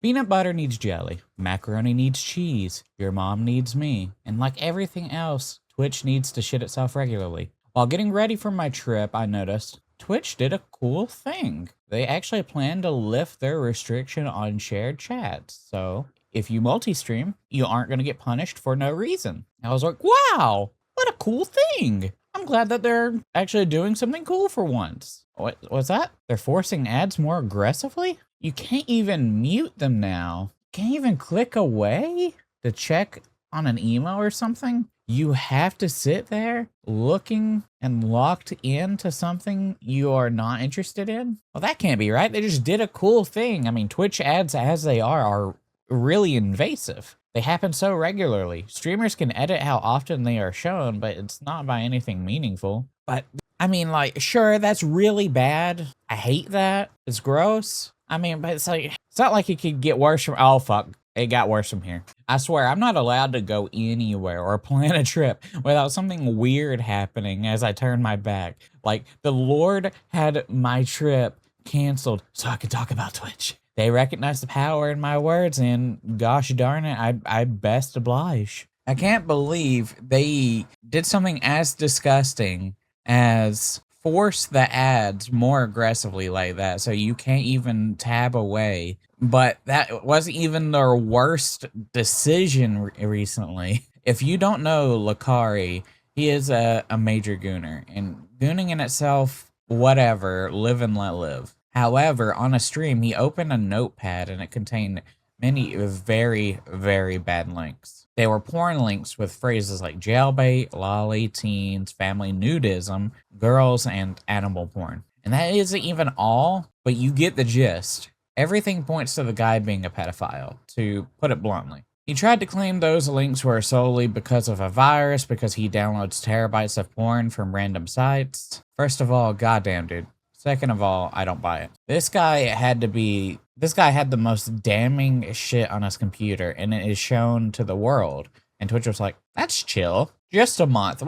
Peanut butter needs jelly. Macaroni needs cheese. Your mom needs me. And like everything else, Twitch needs to shit itself regularly. While getting ready for my trip, I noticed Twitch did a cool thing. They actually plan to lift their restriction on shared chats. So if you multi-stream, you aren't going to get punished for no reason. I was like, wow, what a cool thing. I'm glad that they're actually doing something cool for once. What's that? They're forcing ads more aggressively? You can't even mute them now. Can't even click away to check on an email or something. You have to sit there looking and locked into something you are not interested in. Well, that can't be right. They just did a cool thing. I mean, Twitch ads as they are really invasive. They happen so regularly. Streamers can edit how often they are shown, but it's not by anything meaningful. But I mean, like, sure, that's really bad. I hate that. It's gross. I mean, but it's like, it's not like it could get worse from, oh, fuck. It got worse from here. I swear, I'm not allowed to go anywhere or plan a trip without something weird happening as I turn my back. Like, the Lord had my trip canceled so I could talk about Twitch. They recognize the power in my words, and gosh darn it, I best oblige. I can't believe they did something as disgusting as force the ads more aggressively like that, so you can't even tab away. But that wasn't even their worst decision recently. If you don't know Lakari, he is a major gooner, and gooning in itself, whatever, live and let live. However, on a stream, he opened a notepad and it contained many very, very bad links. They were porn links with phrases like jailbait, lolly, teens, family nudism, girls, and animal porn. And that isn't even all, but you get the gist. Everything points to the guy being a pedophile, to put it bluntly. He tried to claim those links were solely because of a virus, because he downloads terabytes of porn from random sites. First of all, goddamn, dude. Second of all, I don't buy it. This guy had the most damning shit on his computer, and it is shown to the world. And Twitch was like, that's chill. Just a month.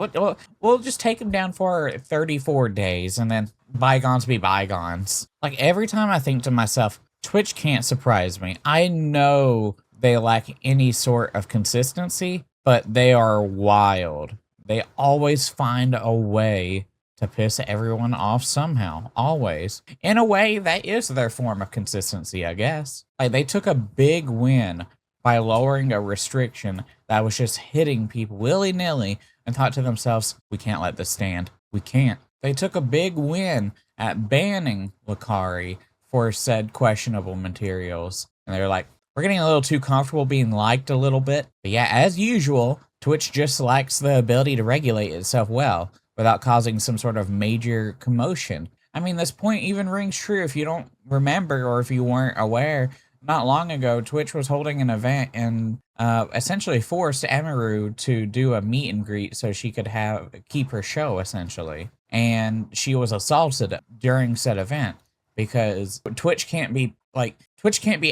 We'll just take him down for 34 days, and then bygones be bygones. Like, every time I think to myself, Twitch can't surprise me. I know they lack any sort of consistency, but they are wild. They always find a way to piss everyone off somehow, always. In a way, that is their form of consistency, I guess. Like, they took a big win by lowering a restriction that was just hitting people willy-nilly and thought to themselves, we can't let this stand. We can't. They took a big win at banning Lakari for said questionable materials. And they're like, we're getting a little too comfortable being liked a little bit. But yeah, as usual, Twitch just lacks the ability to regulate itself well without causing some sort of major commotion. I mean, this point even rings true if you don't remember or if you weren't aware. Not long ago, Twitch was holding an event and essentially forced Amaru to do a meet and greet so she could keep her show, essentially. And she was assaulted during said event because Twitch can't be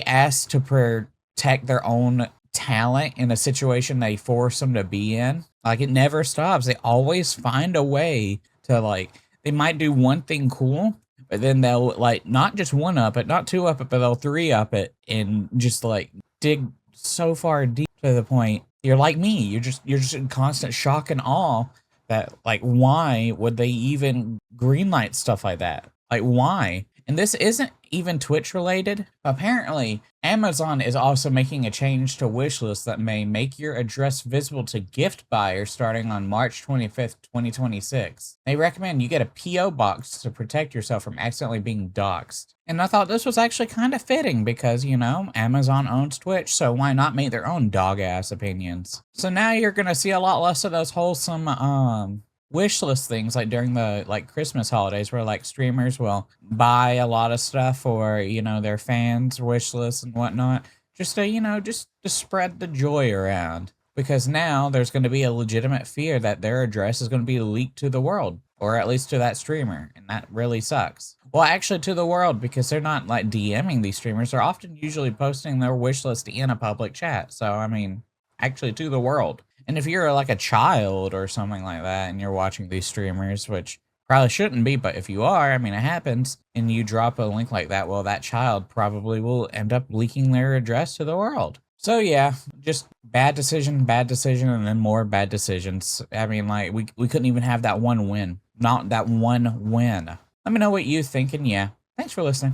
asked to protect their own talent in a situation they force them to be in. Like, it never stops. They always find a way to, like, they might do one thing cool, but then they'll, like, not just one up it, not two up it, but they'll three up it and just, like, dig so far deep to the point you're like me. You're just in constant shock and awe that, like, why would they even greenlight stuff like that? Like, why? And this isn't even Twitch related. Apparently, Amazon is also making a change to wishlists that may make your address visible to gift buyers starting on March 25th, 2026. They recommend you get a P.O. box to protect yourself from accidentally being doxxed. And I thought this was actually kind of fitting because, you know, Amazon owns Twitch, so why not make their own dog-ass opinions? So now you're gonna see a lot less of those wholesome, wish list things like during the Christmas holidays where like streamers will buy a lot of stuff for, you know, their fans wish lists and whatnot just to, you know, just to spread the joy around, because now there's going to be a legitimate fear that their address is going to be leaked to the world, or at least to that streamer, and that really sucks. Well, actually to the world, because they're not like DMing these streamers, they're often usually posting their wish list in a public chat. So I mean, actually to the world. And if you're like a child or something like that and you're watching these streamers, which Probably shouldn't be, but if you are, I mean, it happens, and you drop a link like that, well, that child probably will end up leaking their address to the world. So yeah, just bad decision, and then more bad decisions. I mean, like, we couldn't even have that one win. Not that one win. Let me know what you think, and yeah, thanks for listening.